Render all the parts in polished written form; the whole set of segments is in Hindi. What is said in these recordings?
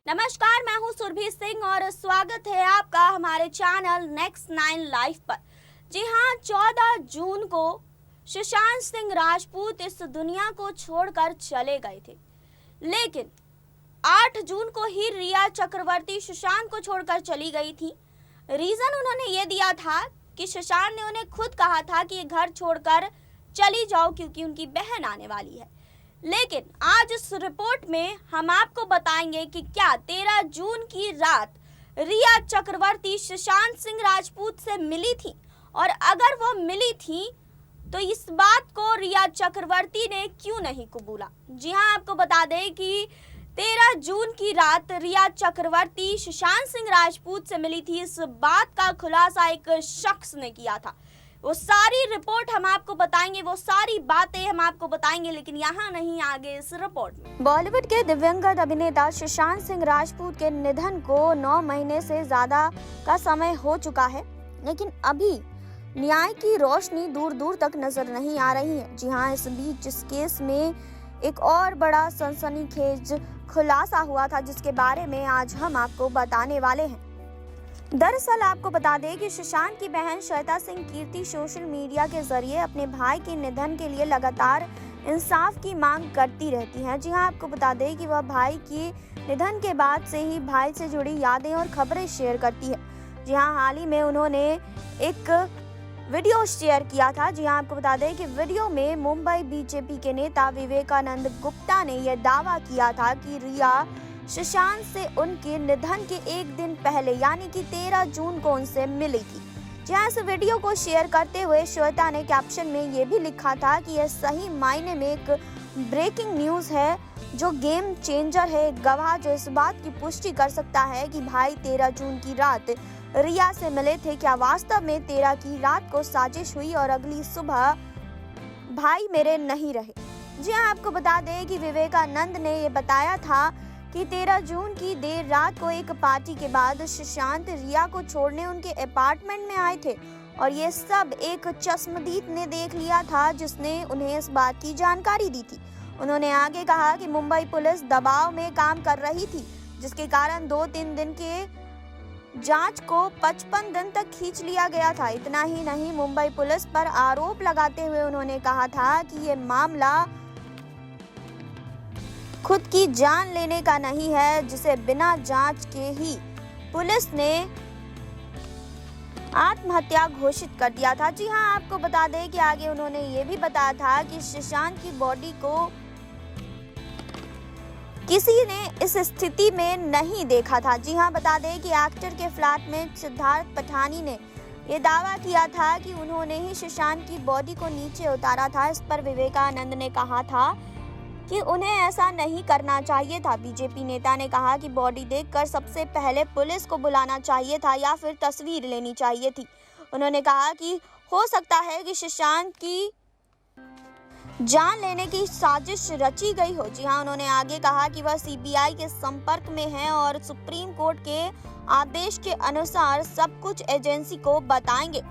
नमस्कार, मैं हूं सुरभि सिंह और स्वागत है आपका हमारे चैनल नेक्स्ट 9 लाइव पर। जी हां, 14 जून को सुशांत सिंह राजपूत इस दुनिया को छोड़कर चले गए थे, लेकिन 8 जून को ही रिया चक्रवर्ती सुशांत को छोड़कर चली गई थी। रीजन उन्होंने ये दिया था कि सुशांत ने उन्हें खुद कहा था कि ये घर छोड़कर चली जाओ क्योंकि उनकी बहन आने वाली है। लेकिन आज इस रिपोर्ट में हम आपको बताएंगे कि क्या 13 जून की रात रिया चक्रवर्ती सुशांत सिंह राजपूत से मिली थी, और अगर वो मिली थी तो इस बात को रिया चक्रवर्ती ने क्यों नहीं कबूला। जी हां, आपको बता दें कि 13 जून की रात रिया चक्रवर्ती सुशांत सिंह राजपूत से मिली थी। इस बात का खुलासा एक शख्स ने किया था। वो सारी रिपोर्ट हम आपको बताएंगे, वो सारी बातें हम आपको बताएंगे, लेकिन यहाँ नहीं, आगे इस रिपोर्ट में। बॉलीवुड के दिवंगत अभिनेता सुशांत सिंह राजपूत के निधन को 9 महीने से ज्यादा का समय हो चुका है, लेकिन अभी न्याय की रोशनी दूर दूर तक नजर नहीं आ रही है। जी हाँ, इस बीच इस केस में एक और बड़ा सनसनीखेज खुलासा हुआ था, जिसके बारे में आज हम आपको बताने वाले हैं। दरअसल आपको बता दें कि सुशांत की बहन श्वेता सिंह कीर्ति सोशल मीडिया के जरिए अपने भाई के निधन के लिए लगातार इंसाफ की मांग करती रहती हैं। जी हां, आपको बता दें कि वह भाई के निधन के बाद से ही भाई से जुड़ी यादें और खबरें शेयर करती है। जी हां, हाल ही में उन्होंने एक वीडियो शेयर किया था। जी हां, आपको बता दें कि वीडियो में मुंबई बीजेपी के नेता विवेकानंद गुप्ता ने यह दावा किया था कि रिया सुशांत से उनके निधन के एक दिन पहले यानी कि 13 जून को उनसे मिली थी। जहां इस वीडियो को शेयर करते हुए श्वेता ने कैप्शन में ये भी लिखा था कि यह सही मायने में एक ब्रेकिंग न्यूज है जो गेम चेंजर है, गवाह जो इस बात की पुष्टि कर सकता है कि भाई 13 जून की रात रिया से मिले थे। क्या वास्तव में 13 की रात को साजिश हुई और अगली सुबह भाई मेरे नहीं रहे। जी हाँ, आपको बता दें कि विवेकानंद ने ये बताया था कि 13 जून की देर रात को एक पार्टी के बाद सुशांत रिया को छोड़ने उनके अपार्टमेंट में आए थे, और ये सब एक चश्मदीद ने देख लिया था जिसने उन्हें इस बात की जानकारी दी थी। उन्होंने आगे कहा कि मुंबई पुलिस दबाव में काम कर रही थी, जिसके कारण 2-3 दिन के जांच को 55 दिन तक खींच लिया गया था। इतना ही नहीं, मुंबई पुलिस पर आरोप लगाते हुए उन्होंने कहा था कि ये मामला खुद की जान लेने का नहीं है, जिसे बिना जांच के ही पुलिस ने आत्महत्या घोषित कर दिया था। जी हां, आपको बता दें कि आगे उन्होंने ये भी बताया था कि सुशांत की बॉडी को किसी ने इस स्थिति में नहीं देखा था। जी हां, बता दें कि एक्टर के फ्लैट में सिद्धार्थ पठानी ने ये दावा किया था कि उन्होंने ही सुशांत की बॉडी को नीचे उतारा था। इस पर विवेकानंद ने कहा था कि उन्हें ऐसा नहीं करना चाहिए था। बीजेपी नेता ने कहा कि बॉडी देखकर सबसे पहले पुलिस को बुलाना चाहिए था या फिर तस्वीर लेनी चाहिए थी। उन्होंने कहा कि हो सकता है कि सुशांत की जान लेने की साजिश रची गई हो। जी हां, उन्होंने आगे कहा कि वह सीबीआई के संपर्क में है और सुप्रीम कोर्ट के आदेश के अनुसार सब कुछ एजेंसी को बताएंगे।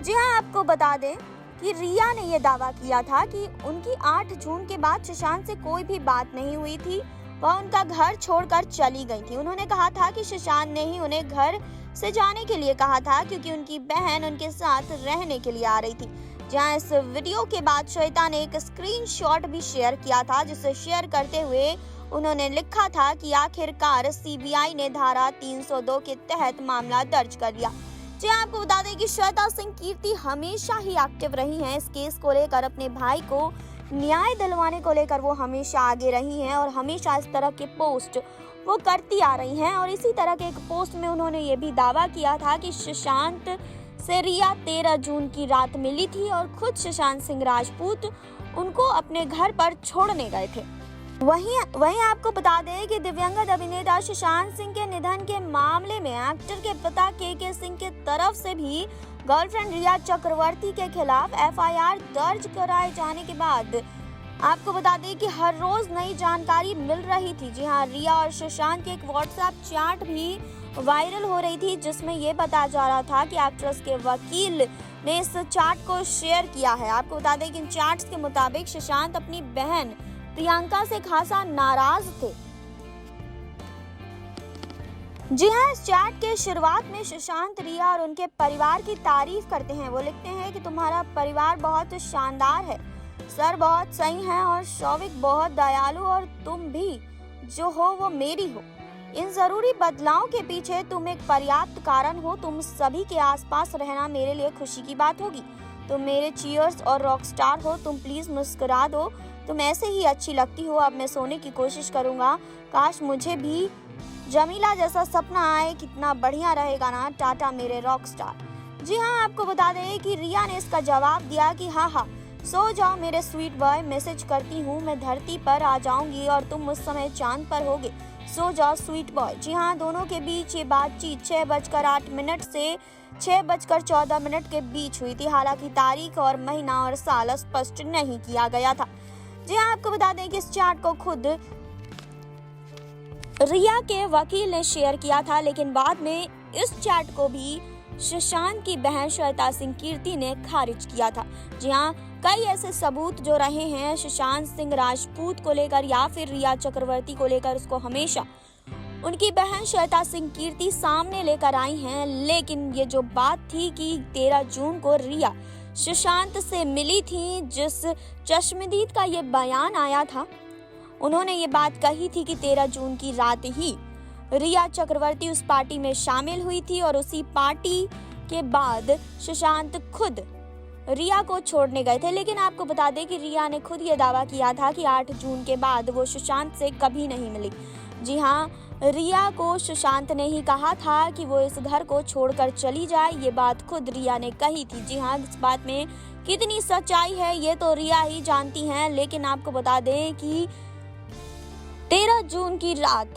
जी हां, आपको बता दें कि रिया ने यह दावा किया था कि उनकी 8 जून के बाद सुशांत से कोई भी बात नहीं हुई थी, वह उनका घर छोड़कर चली गई थी। उन्होंने कहा था कि सुशांत ने ही उन्हें घर से जाने के लिए कहा था क्योंकि उनकी बहन उनके साथ रहने के लिए आ रही थी। जहां इस वीडियो के बाद श्वेता ने एक स्क्रीनशॉट भी शेयर किया था, जिसे शेयर करते हुए उन्होंने लिखा था कि आखिरकार सीबीआई ने धारा 302 के तहत मामला दर्ज कर लिया। जी आपको बता दें कि श्वेता सिंह कीर्ति हमेशा ही एक्टिव रही हैं इस केस को लेकर। अपने भाई को न्याय दिलवाने को लेकर वो हमेशा आगे रही हैं और हमेशा इस तरह के पोस्ट वो करती आ रही हैं। और इसी तरह के एक पोस्ट में उन्होंने ये भी दावा किया था कि सुशांत से रिया 13 जून की रात मिली थी और खुद सुशांत सिंह राजपूत उनको अपने घर पर छोड़ने गए थे। वहीं आपको बता दें कि दिवंगत अभिनेता सुशांत सिंह के निधन के मामले में एक्टर के पिता के सिंह के तरफ से भी गर्लफ्रेंड रिया चक्रवर्ती के खिलाफ एफआईआर दर्ज कराए जाने के बाद आपको बता दें कि हर रोज नई जानकारी मिल रही थी। जी हां, रिया और सुशांत की एक व्हाट्सएप चैट भी वायरल हो रही थी, जिसमें ये बताया जा रहा था कि एक्ट्रेस के वकील ने इस चैट को शेयर किया है। आपको बता दें कि इन चैट्स के मुताबिक सुशांत अपनी बहन प्रियंका से खासा नाराज थे। जी हाँ, इस चैट के शुरुआत में सुशांत रिया और उनके परिवार की तारीफ करते हैं। वो लिखते हैं कि तुम्हारा परिवार बहुत शानदार है, सर बहुत सही है और शौविक बहुत दयालु और तुम भी जो हो वो मेरी हो। इन जरूरी बदलावों के पीछे तुम एक पर्याप्त कारण हो। तुम सभी के आसपास रहना मेरे लिए खुशी की बात होगी। तुम मेरे चीयर्स और रॉक स्टार हो। तुम प्लीज मुस्कुरा दो, तुम ऐसे ही अच्छी लगती हो। अब मैं सोने की कोशिश करूंगा। काश मुझे भी जमीला जैसा सपना आए, कितना बढ़िया रहेगा ना। टाटा मेरे रॉक स्टार। जी हाँ, आपको बता दें कि रिया ने इसका जवाब दिया कि हाँ, सो जाओ मेरे स्वीट बॉय, मैसेज करती हूँ, मैं धरती पर आ जाऊंगी और तुम उस समय चांद पर होगे। सो जाओ स्वीट बॉय। जी हाँ, दोनों के बीच ये बातचीत 6:08 से 6:14 के बीच हुई थी। हालांकि तारीख और महीना और साल स्पष्ट नहीं किया गया था। जी हाँ, आपको बता दें कि इस चैट को खुद रिया के वकील ने शेयर किया था, लेकिन बाद में इस चैट को भी सुशांत की बहन श्वेता सिंह कीर्ति ने खारिज किया था। जी हाँ, कई ऐसे सबूत जो रहे हैं सुशांत सिंह राजपूत को लेकर या फिर रिया चक्रवर्ती को लेकर, उसको हमेशा उनकी बहन श्वेता सिंह कीर्ति सामने लेकर आई हैं। लेकिन ये जो बात थी कि 13 जून को रिया सुशांत से मिली थी, जिस चश्मदीद का ये बयान आया था, उन्होंने ये बात कही थी कि 13 जून की रात ही रिया चक्रवर्ती उस पार्टी में शामिल हुई थी और उसी पार्टी के बाद सुशांत खुद रिया को छोड़ने गए थे। लेकिन आपको बता दें कि रिया ने खुद ये दावा किया था कि 8 जून के बाद वो सुशांत से कभी नहीं मिली। जी हाँ, रिया को सुशांत ने ही कहा था कि वो इस घर को छोड़कर चली जाए। ये बात खुद रिया ने कही थी। जी हाँ, इस बात में कितनी सच्चाई है ये तो रिया ही जानती हैं। लेकिन आपको बता दें कि 13 जून की रात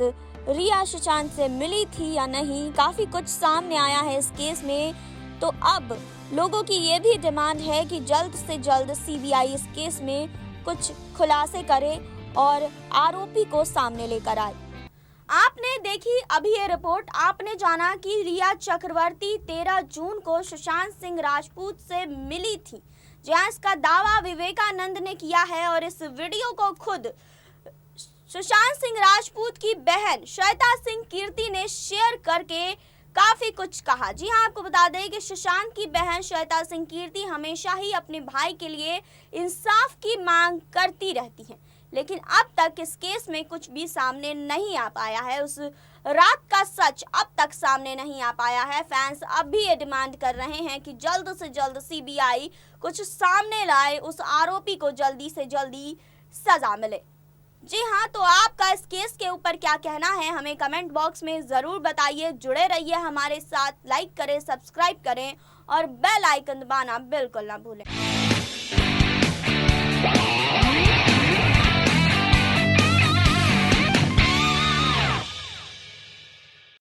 रिया सुशांत से मिली थी या नहीं, काफी कुछ सामने आया है इस केस में। तो अब लोगों की ये भी डिमांड है कि जल्द से जल्द सीबीआई इस केस में कुछ खुलासे करे और आरोपी को सामने लेकर आए। आपने देखी अभी ये रिपोर्ट, आपने जाना कि रिया चक्रवर्ती 13 जून को सुशांत सिंह राजपूत से मिली थी। जहां इसका दावा विवेकानंद ने किया है और इस वीडियो को खुद सुशांत सिंह राजपूत की बहन श्वेता सिंह कीर्ति ने शेयर करके काफी कुछ कहा। जी हाँ, आपको बता दें कि सुशांत की बहन श्वेता सिंह कीर्ति हमेशा ही अपने भाई के लिए इंसाफ की मांग करती रहती हैं, लेकिन अब तक इस केस में कुछ भी सामने नहीं आ पाया है। उस रात का सच अब तक सामने नहीं आ पाया है। फैंस अब भी ये डिमांड कर रहे हैं कि जल्द से जल्द सीबीआई कुछ सामने लाए, उस आरोपी को जल्दी से जल्दी सजा मिले। जी हाँ, तो आपका इस केस के ऊपर क्या कहना है, हमें कमेंट बॉक्स में ज़रूर बताइए। जुड़े रहिए हमारे साथ, लाइक करें, सब्सक्राइब करें और बेल आइकन दबाना बिल्कुल ना भूलें।